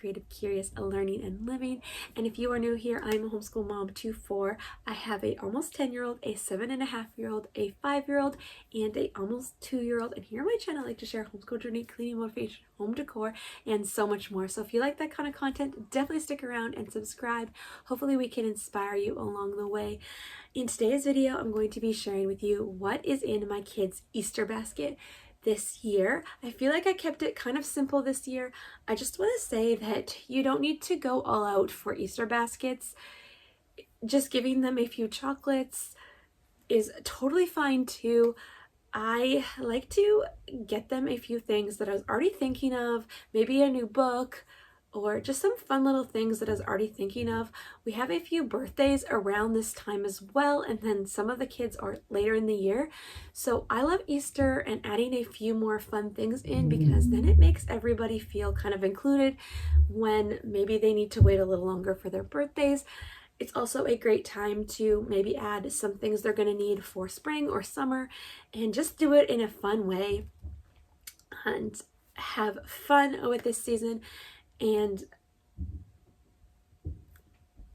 creative, curious, learning, and living. And if you are new here, I'm a homeschool mom to 4. I have a almost 10-year-old, a 7.5-year-old, a 5-year-old, and a almost 2-year-old. And here on my channel, I like to share homeschool journey, cleaning motivation, home decor, and so much more. So if you like that kind of content, definitely stick around and subscribe. Hopefully we can inspire you along the way. In today's video, I'm going to be sharing with you what is in my kids' Easter basket this year. I feel like I kept it kind of simple this year. I just want to say that you don't need to go all out for Easter baskets. Just giving them a few chocolates is totally fine too. I like to get them a few things that I was already thinking of, maybe a new book, or just some fun little things that I was already thinking of. We have a few birthdays around this time as well, and then some of the kids are later in the year. So I love Easter and adding a few more fun things in, because then it makes everybody feel kind of included when maybe they need to wait a little longer for their birthdays. It's also a great time to maybe add some things they're going to need for spring or summer, and just do it in a fun way and have fun with this season. And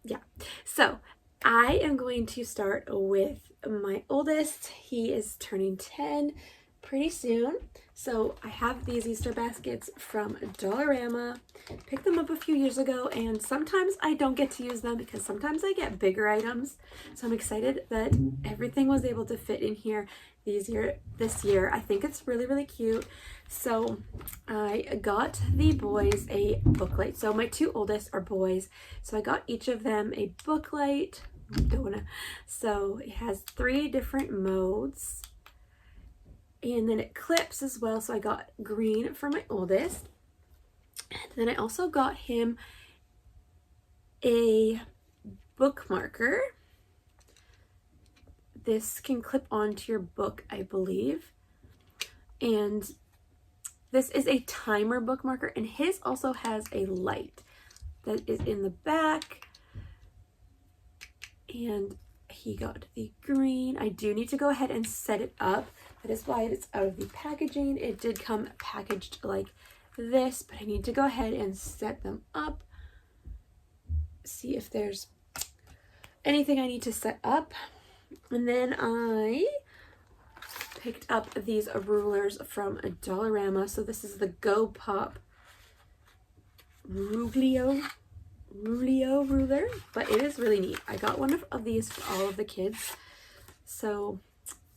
yeah, so I am going to start with my oldest. He is turning 10 pretty soon. So I have these Easter baskets from Dollarama. Picked them up a few years ago, and sometimes I don't get to use them because sometimes I get bigger items. So I'm excited that everything was able to fit in here this year. I think it's really, really cute. So I got the boys a booklight. So my 2 oldest are boys. So I got each of them a booklight. So it has 3 different modes. And then it clips as well. So I got green for my oldest. And then I also got him a bookmarker. This can clip onto your book, I believe. And this is a timer bookmarker, and his also has a light that is in the back. And he got the green. I do need to go ahead and set it up. That is why it's out of the packaging. It did come packaged like this, but I need to go ahead and set them up. See if there's anything I need to set up. And then I picked up these rulers from Dollarama. So this is the Go Pop Ruglio ruler, but it is really neat. I got one of these for all of the kids. So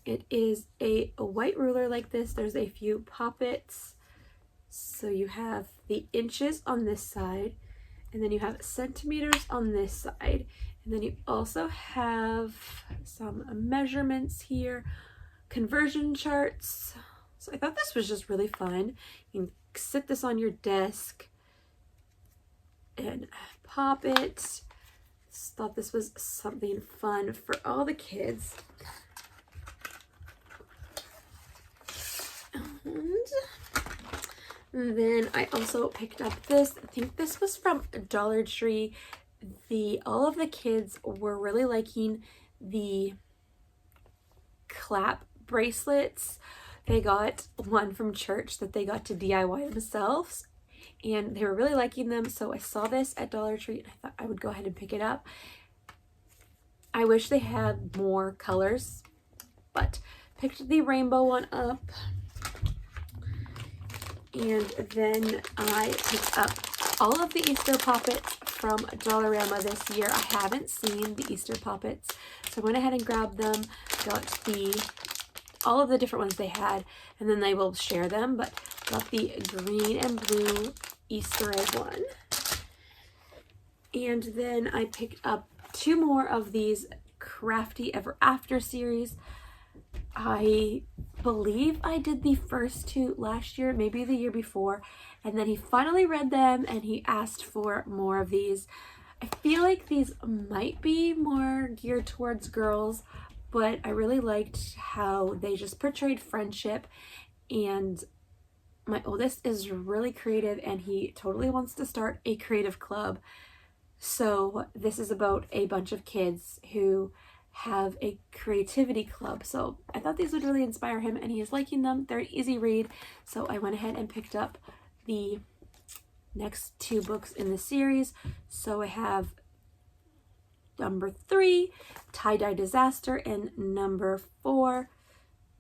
it is a white ruler like this. There's a few poppets. So you have the inches on this side, and then you have centimeters on this side. And then you also have some measurements here, conversion charts. So I thought this was just really fun. You can sit this on your desk and pop it. Just thought this was something fun for all the kids. And then I also picked up this. I think this was from Dollar Tree. All of the kids were really liking the clap bracelets. They got one from church that they got to DIY themselves, and they were really liking them. So I saw this at Dollar Tree, and I thought I would go ahead and pick it up. I wish they had more colors, but picked the rainbow one up. And then I picked up all of the Easter poppets from Dollarama this year. I haven't seen the Easter poppets, so I went ahead and grabbed them, got all of the different ones they had, and then they will share them, but got the green and blue Easter egg one. And then I picked up 2 more of these Crafty Ever After series. I believe I did the first 2 last year, maybe the year before, and then he finally read them and he asked for more of these. I feel like these might be more geared towards girls, but I really liked how they just portrayed friendship, and my oldest is really creative and he totally wants to start a creative club. So this is about a bunch of kids who have a creativity club. So I thought these would really inspire him, and he is liking them. They're an easy read. So I went ahead and picked up the next 2 books in the series. So I have number 3, Tie-Dye Disaster, and number 4,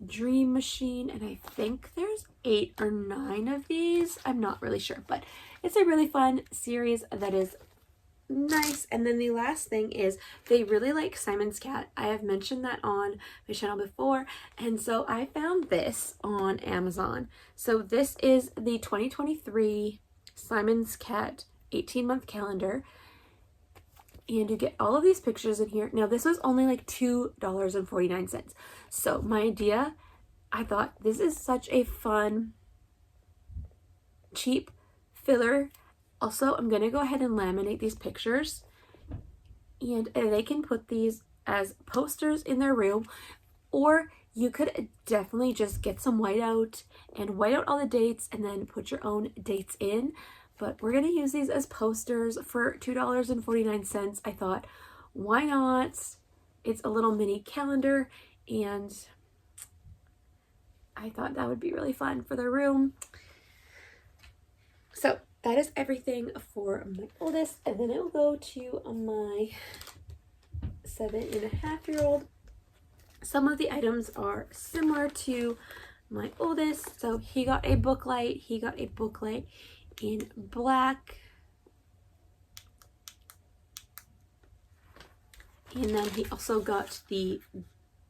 Dream Machine. And I think there's 8 or 9 of these. I'm not really sure, but it's a really fun series that is nice. And then the last thing is they really like Simon's Cat. I have mentioned that on my channel before, and so I found this on Amazon. So this is the 2023 Simon's Cat 18-month calendar, and you get all of these pictures in here. Now this was only like $2.49. So my idea, I thought this is such a fun, cheap filler. Also, I'm going to go ahead and laminate these pictures, and they can put these as posters in their room, or you could definitely just get some whiteout and white out all the dates and then put your own dates in. But we're going to use these as posters for $2.49. I thought, why not? It's a little mini calendar, and I thought that would be really fun for the room. So that is everything for my oldest, and then it will go to my 7.5-year-old. Some of the items are similar to my oldest. So he got a book light. He got a book light in black. And then he also got the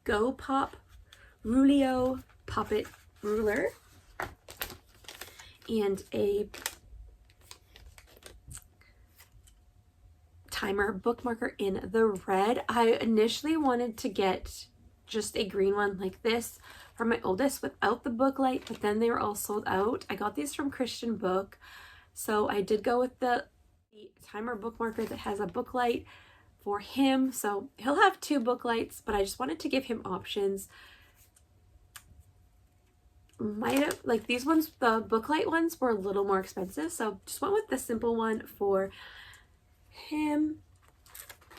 Go Pop Rulio Poppet Ruler and a timer bookmarker in the red. I initially wanted to get just a green one like this for my oldest without the book light, but then they were all sold out. I got these from Christian Book, so I did go with the timer bookmarker that has a book light for him. So he'll have 2 book lights, but I just wanted to give him options. Might have, like these ones, the book light ones were a little more expensive, so just went with the simple one for him.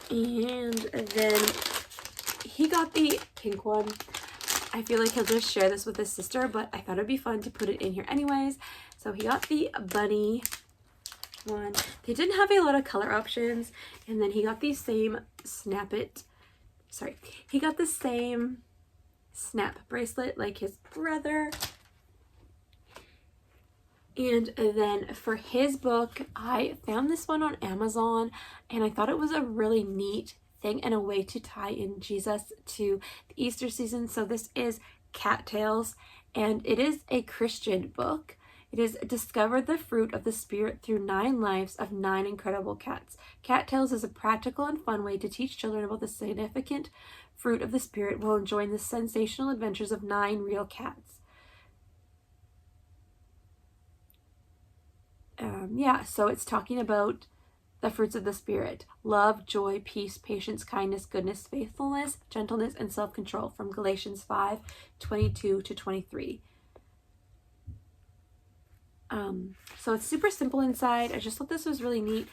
And then he got the pink one. I feel like he'll just share this with his sister, but I thought it'd be fun to put it in here anyways. So he got the bunny one. They didn't have a lot of color options. And then he got the same he got the same snap bracelet like his brother. And then for his book, I found this one on Amazon, and I thought it was a really neat thing and a way to tie in Jesus to the Easter season. So this is Cattails, and it is a Christian book. It is Discover the Fruit of the Spirit through 9 lives of 9 incredible cats. Cattails is a practical and fun way to teach children about the significant fruit of the Spirit while enjoying the sensational adventures of 9 real cats. So it's talking about the fruits of the Spirit: love, joy, peace, patience, kindness, goodness, faithfulness, gentleness, and self-control, from Galatians 5:22-23. So it's super simple inside. I just thought this was really neat.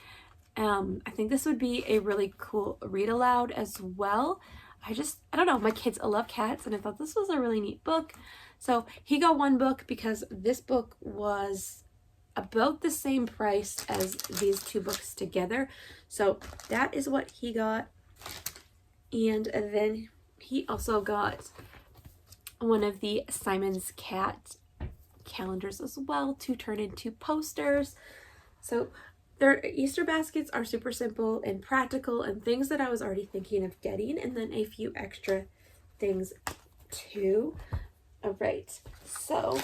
I think this would be a really cool read aloud as well. I don't know, my kids love cats, and I thought this was a really neat book. So he got 1 book because this book was about the same price as these 2 books together. So that is what he got. And then he also got one of the Simon's Cat calendars as well to turn into posters. So their Easter baskets are super simple and practical and things that I was already thinking of getting, and then a few extra things too. All right, so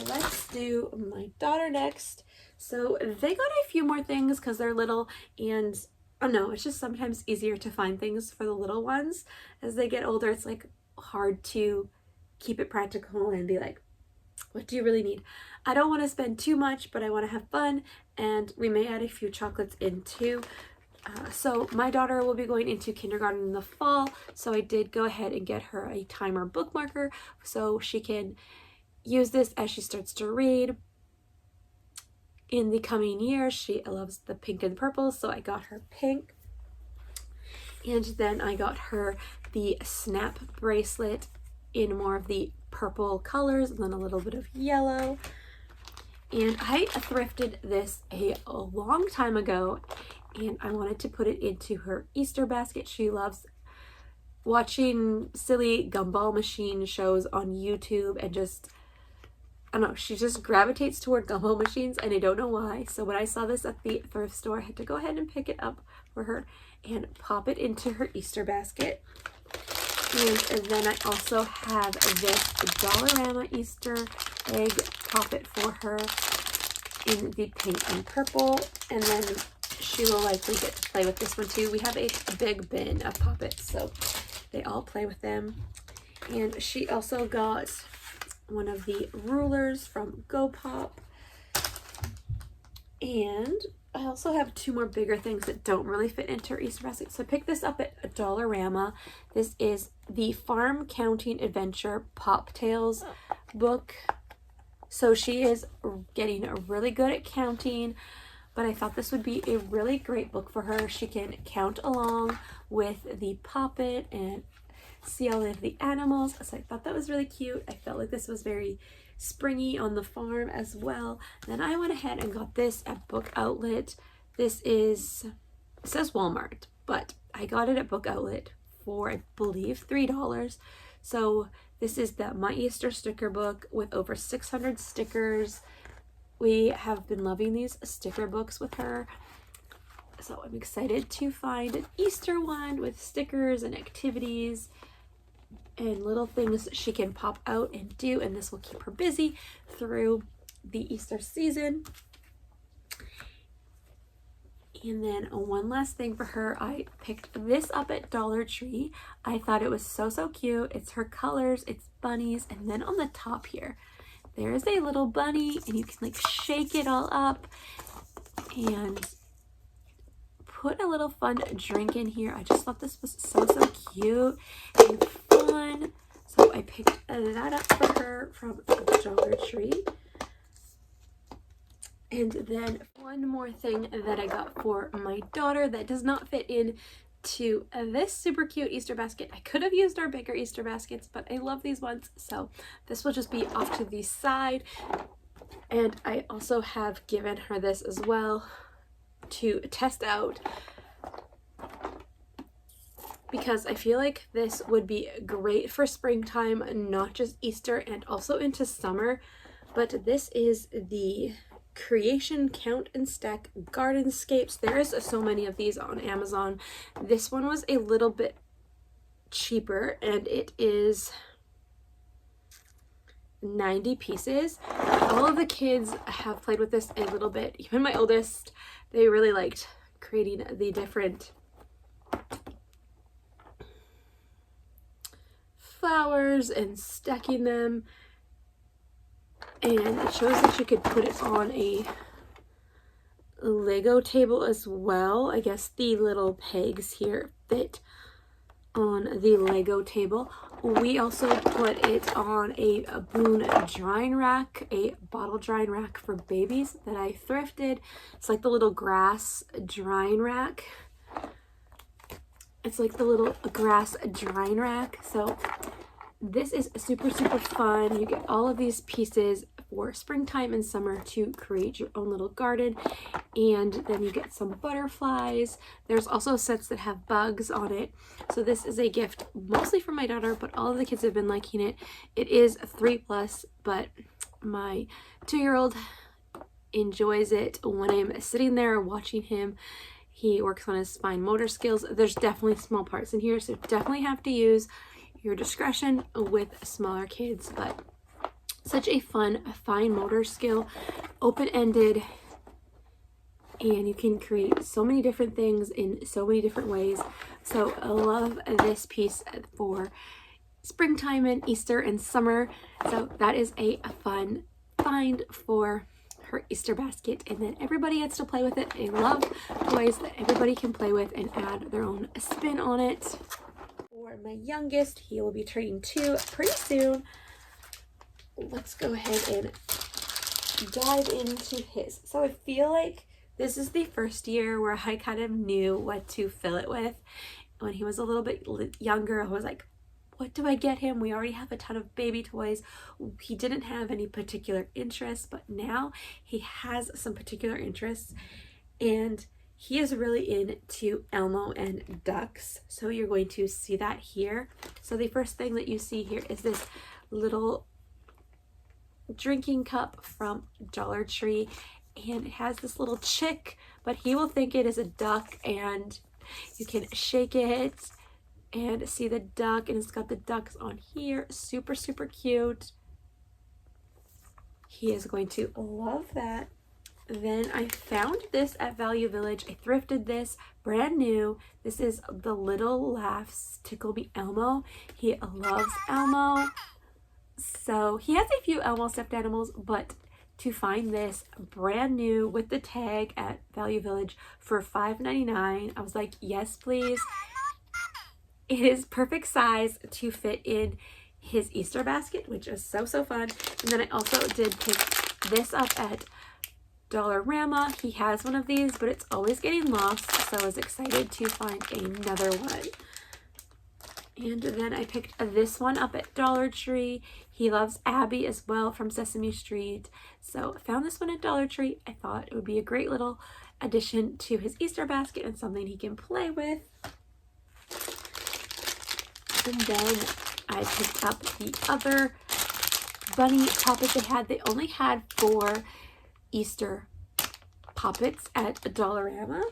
let's do my daughter next. So they got a few more things because they're little, and I don't know, it's just sometimes easier to find things for the little ones. As they get older, it's like hard to keep it practical and be like, what do you really need? I don't want to spend too much, but I want to have fun, and we may add a few chocolates in too. So my daughter will be going into kindergarten in the fall, so I did go ahead and get her a timer bookmarker so she can use this as she starts to read in the coming years. She loves the pink and purple, so I got her pink. And then I got her the snap bracelet in more of the purple colors and then a little bit of yellow. And I thrifted this a long time ago, and I wanted to put it into her Easter basket. She loves watching silly gumball machine shows on YouTube, and just, I don't know, she just gravitates toward gumball machines, and I don't know why. So when I saw this at the thrift store, I had to go ahead and pick it up for her and pop it into her Easter basket. And then I also have this Dollarama Easter egg poppet for her in the pink and purple, and then she will likely get to play with this one too. We have a big bin of poppets, so they all play with them. And she also got one of the rulers from Go Pop, and I also have two more bigger things that don't really fit into her Easter basket. So I picked this up at Dollarama. This is the Farm Counting Adventure Pop Tales book. So she is getting really good at counting, but I thought this would be a really great book for her. She can count along with the poppet and see all of the animals. So I thought that was really cute. I felt like this was very springy on the farm as well. Then I went ahead and got this at Book Outlet. This is, it says Walmart, but I got it at Book Outlet for, I believe, $3. So this is the My Easter sticker book with over 600 stickers. We have been loving these sticker books with her, so I'm excited to find an Easter one with stickers and activities and little things she can pop out and do, and this will keep her busy through the Easter season. And then one last thing for her, I picked this up at Dollar Tree. I thought it was so cute. It's her colors, it's bunnies, and then on the top here, there is a little bunny, and you can like shake it all up and put a little fun drink in here. I just thought this was so cute and fun. So I picked that up for her from Dollar Tree. And then one more thing that I got for my daughter that does not fit in to this super cute Easter basket. I could have used our bigger Easter baskets, but I love these ones, so this will just be off to the side. And I also have given her this as well to test out, because I feel like this would be great for springtime, not just Easter, and also into summer. But this is the Creation Count and Stack Gardenscapes. There is so many of these on Amazon. This one was a little bit cheaper, and it is 90 pieces. All of the kids have played with this a little bit. Even my oldest, they really liked creating the different flowers and stacking them. And it shows that you could put it on a Lego table as well. I guess the little pegs here fit on the Lego table. We also put it on a Boone drying rack, a bottle drying rack for babies that I thrifted. It's like the little grass drying rack. It's like the little grass drying rack. So this is super fun. You get all of these pieces for springtime and summer to create your own little garden, and then you get some butterflies. There's also sets that have bugs on it. So this is a gift mostly for my daughter, but all of the kids have been liking it. It is 3+, but my 2-year-old enjoys it when I'm sitting there watching him. He works on his fine motor skills. There's definitely small parts in here, so definitely have to use your discretion with smaller kids, but such a fun, fine motor skill, open-ended, and you can create so many different things in so many different ways. So I love this piece for springtime and Easter and summer. So that is a fun find for her Easter basket, and then everybody gets to play with it. I love toys that everybody can play with and add their own spin on it. For my youngest, he will be turning 2 pretty soon. Let's go ahead and dive into his. So I feel like this is the first year where I kind of knew what to fill it with. When he was a little bit younger, I was like, what do I get him? We already have a ton of baby toys. He didn't have any particular interests, but now he has some particular interests, and he is really into Elmo and ducks. So you're going to see that here. So the first thing that you see here is this little drinking cup from Dollar Tree, and it has this little chick, but he will think it is a duck, and you can shake it and see the duck, and it's got the ducks on here. Super, super cute. He is going to love that. Then I found this at Value Village. I thrifted this, brand new. This is the Little Laughs Tickle Me Elmo. He loves Elmo. So he has a few Elmo stuffed animals, but to find this brand new with the tag at Value Village for $5.99, I was like, yes, please. It is perfect size to fit in his Easter basket, which is so, so fun. And then I also did pick this up at Dollarama. He has one of these, but it's always getting lost, so I was excited to find another one. And then I picked this one up at Dollar Tree. He loves Abby as well from Sesame Street. So I found this one at Dollar Tree. I thought it would be a great little addition to his Easter basket and something he can play with. And then I picked up the other bunny puppet they had. They only had 4 Easter puppets at Dollarama.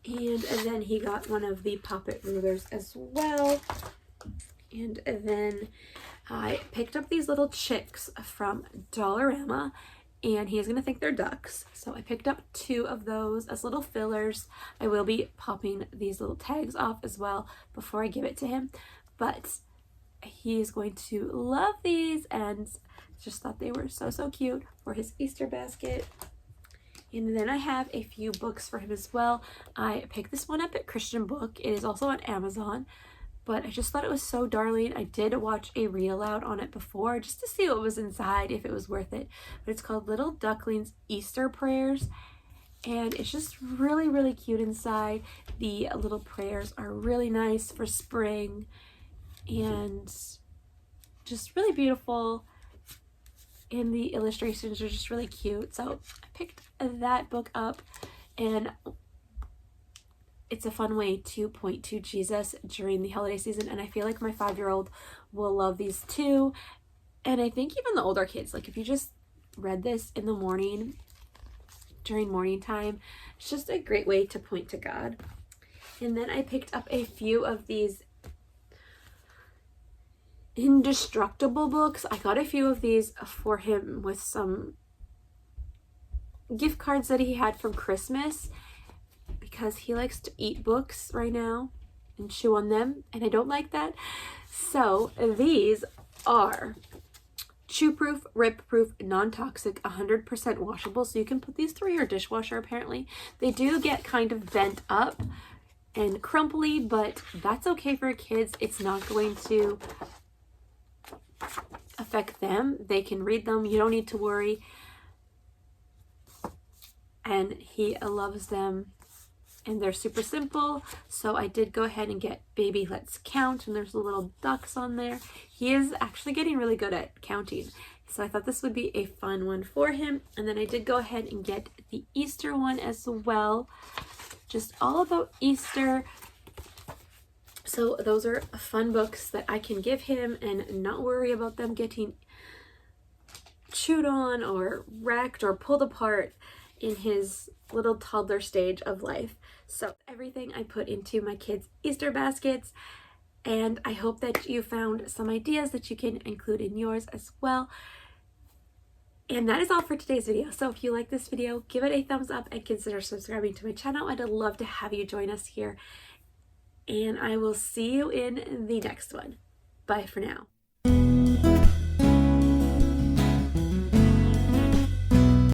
And then he got one of the puppet rulers as well. And then I picked up these little chicks from Dollarama, and he's going to think they're ducks. So I picked up 2 of those as little fillers. I will be popping these little tags off as well before I give it to him. But he is going to love these, and just thought they were so, so cute for his Easter basket. And then I have a few books for him as well. I picked this one up at Christian Book. It is also on Amazon, but I just thought it was so darling. I did watch a read aloud on it before just to see what was inside, if it was worth it. But it's called Little Ducklings Easter Prayers, and it's just really, really cute inside. The little prayers are really nice for spring and just really beautiful. And the illustrations are just really cute. So I picked that book up, and it's a fun way to point to Jesus during the holiday season. And I feel like my 5-year-old will love these too. And I think even the older kids, like if you just read this in the morning, during morning time, it's just a great way to point to God. And then I picked up a few of these indestructible books. I got a few of these for him with some gift cards that he had from Christmas, because he likes to eat books right now and chew on them, and I don't like that. So these are chew-proof, rip-proof, non-toxic, 100% washable, so you can put these through your dishwasher. Apparently they do get kind of bent up and crumply, but that's okay for kids. It's not going to affect them. They can read them. You don't need to worry. And he loves them, and they're super simple. So I did go ahead and get Baby Let's Count, and there's little ducks on there. He is actually getting really good at counting, so I thought this would be a fun one for him. And then I did go ahead and get the Easter one as well, just all about Easter. So those are fun books that I can give him and not worry about them getting chewed on or wrecked or pulled apart in his little toddler stage of life. So everything I put into my kids' Easter baskets, and I hope that you found some ideas that you can include in yours as well. And that is all for today's video. So if you like this video, give it a thumbs up and consider subscribing to my channel. I'd love to have you join us here. And I will see you in the next one. Bye for now.